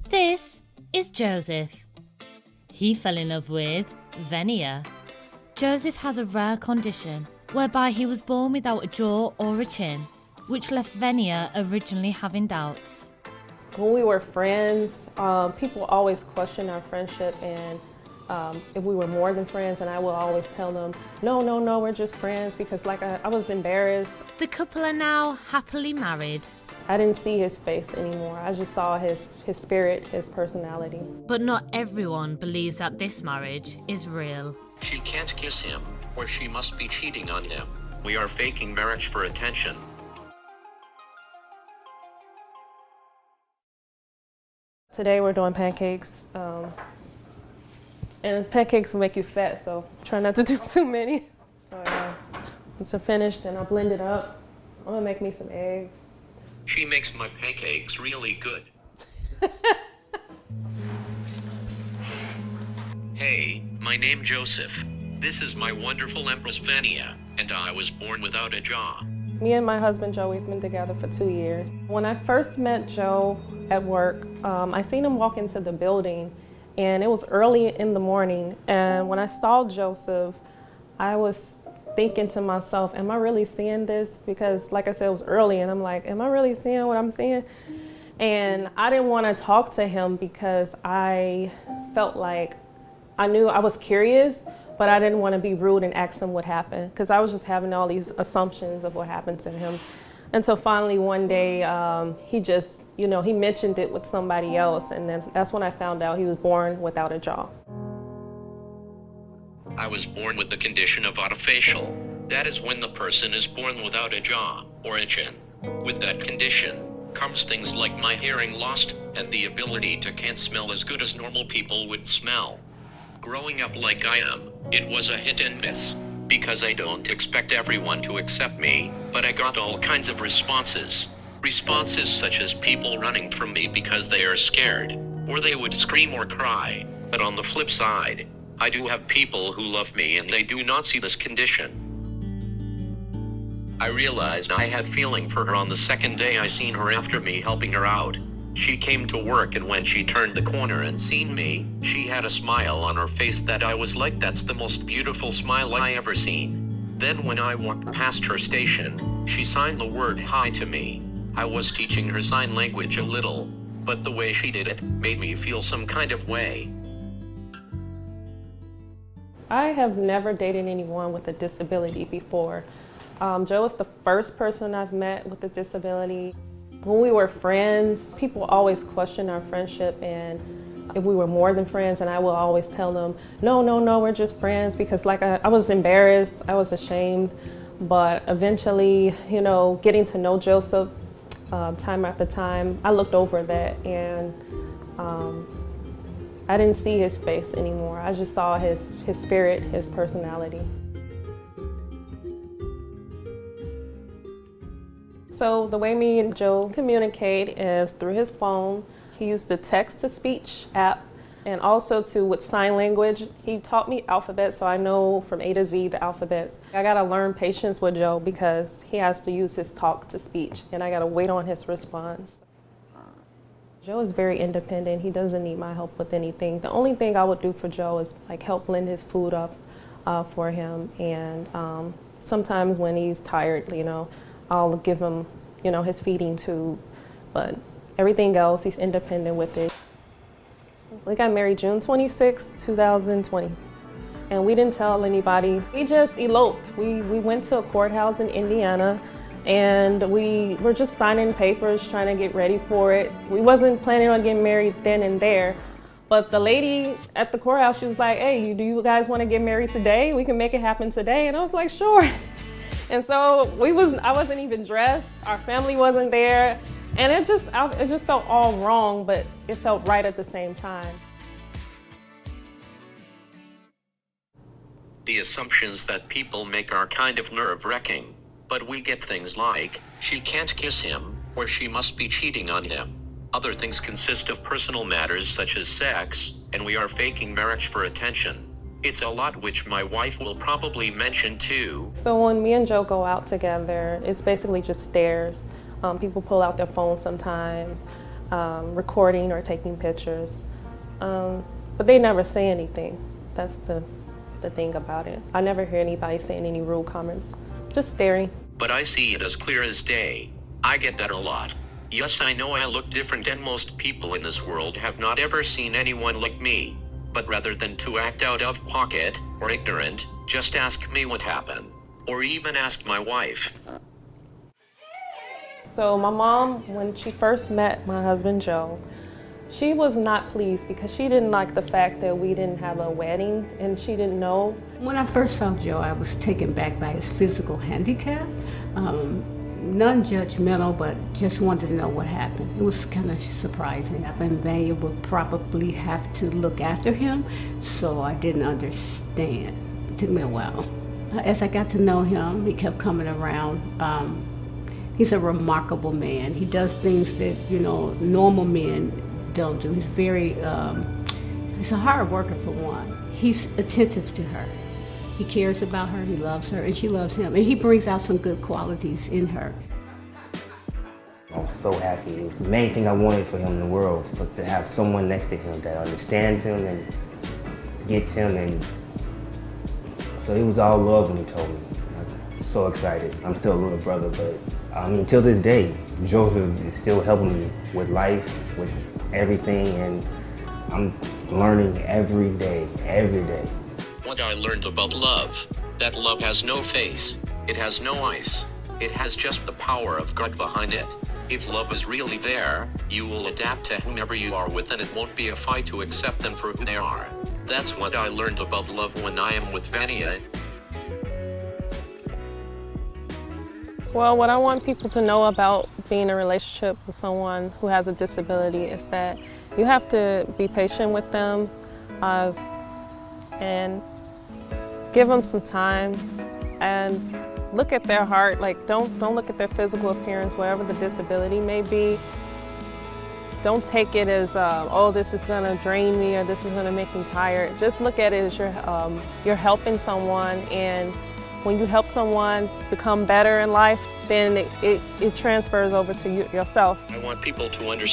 This is Joseph. He fell in love with Vania. Joseph has a rare condition whereby he was born without a jaw or a chin, which left Vania originally having doubts. When we were friends, people always questioned our friendship and if we were more than friends, and I will always tell them, no, we're just friends, because I was embarrassed. The couple are now happily married. I didn't see his face anymore. I just saw his spirit, his personality. But not everyone believes that this marriage is real. She can't kiss him, or she must be cheating on him. We are faking marriage for attention. Today we're doing pancakes. And pancakes will make you fat, so try not to do too many. So once I'm finished and I blend it up, I'm gonna make me some eggs. She makes my pancakes really good. Hey, my name Joseph. This is my wonderful Empress Vania, and I was born without a jaw. Me and my husband Joe, we've been together for 2 years. When I first met Joe at work, I seen him walk into the building, and it was early in the morning. And when I saw Joseph, I was thinking to myself, am I really seeing this? Because like I said, it was early, and I'm like, am I really seeing what I'm seeing? And I didn't want to talk to him because I felt like I knew I was curious, but I didn't want to be rude and ask him what happened, because I was just having all these assumptions of what happened to him. And so finally one day, he just, he mentioned it with somebody else, and then that's when I found out he was born without a jaw. I was born with the condition of otofacial. That is when the person is born without a jaw or a chin. With that condition comes things like my hearing lost and the ability to can't smell as good as normal people would smell. Growing up like I am, it was a hit and miss, because I don't expect everyone to accept me, but I got all kinds of responses. Responses such as people running from me because they are scared, or they would scream or cry. But on the flip side, I do have people who love me and they do not see this condition. I realized I had feeling for her on the second day I seen her after me helping her out. She came to work, and when she turned the corner and seen me, she had a smile on her face that I was like, that's the most beautiful smile I ever seen. Then when I walked past her station, she signed the word hi to me. I was teaching her sign language a little, but the way she did it made me feel some kind of way. I have never dated anyone with a disability before. Joe is the first person I've met with a disability. When we were friends, people always questioned our friendship and if we were more than friends, and I will always tell them, no, we're just friends, because I was embarrassed, I was ashamed. But eventually, getting to know Joseph time after time, I looked over that, and I didn't see his face anymore. I just saw his spirit, his personality. So the way me and Joe communicate is through his phone. He used the text-to-speech app, and also with sign language. He taught me alphabets, so I know from A to Z the alphabets. I gotta learn patience with Joe because he has to use his talk-to-speech, and I gotta wait on his response. Joe is very independent. He doesn't need my help with anything. The only thing I would do for Joe is help blend his food up for him, and sometimes when he's tired, I'll give him, his feeding tube, but everything else, he's independent with it. We got married June 26, 2020, and we didn't tell anybody. We just eloped. We went to a courthouse in Indiana, and we were just signing papers, trying to get ready for it. We wasn't planning on getting married then and there, but the lady at the courthouse, she was like, hey, do you guys want to get married today? We can make it happen today. And I was like, sure. And so I wasn't even dressed, our family wasn't there, and it just felt all wrong, but it felt right at the same time. The assumptions that people make are kind of nerve-wracking, but we get things like, she can't kiss him, or she must be cheating on him. Other things consist of personal matters such as sex, and we are faking marriage for attention. It's a lot, which my wife will probably mention too. So when me and Joe go out together, it's basically just stares. People pull out their phones sometimes. recording or taking pictures. But they never say anything. That's the thing about it. I never hear anybody saying any rude comments, just staring. But I see it as clear as day. I get that a lot. Yes, I know I look different and most people in this world have not ever seen anyone like me. But rather than to act out of pocket or ignorant, just ask me what happened. Or even ask my wife. So my mom, when she first met my husband Joe, she was not pleased because she didn't like the fact that we didn't have a wedding and she didn't know. When I first saw Joe, I was taken back by his physical handicap. Non-judgmental, but just wanted to know what happened. It was kind of surprising. And Vania would probably have to look after him, so I didn't understand. It took me a while. As I got to know him, he kept coming around. He's a remarkable man. He does things that, normal men don't do. He's he's a hard worker for one. He's attentive to her. He cares about her, he loves her, and she loves him. And he brings out some good qualities in her. I was so happy. The main thing I wanted for him in the world was to have someone next to him that understands him and gets him. And so it was all love when he told me. I'm so excited. I'm still a little brother, but till this day, Joseph is still helping me with life, with everything, and I'm learning every day, every day. What I learned about love, that love has no face, it has no ice, it has just the power of God behind it. If love is really there, you will adapt to whomever you are with and it won't be a fight to accept them for who they are. That's what I learned about love when I am with Vania. Well, what I want people to know about being in a relationship with someone who has a disability is that you have to be patient with them and give them some time and look at their heart. Like, don't look at their physical appearance, whatever the disability may be. Don't take it as, oh, this is gonna drain me or this is gonna make me tired. Just look at it as you're helping someone, and when you help someone become better in life, then it transfers over to yourself. I want people to understand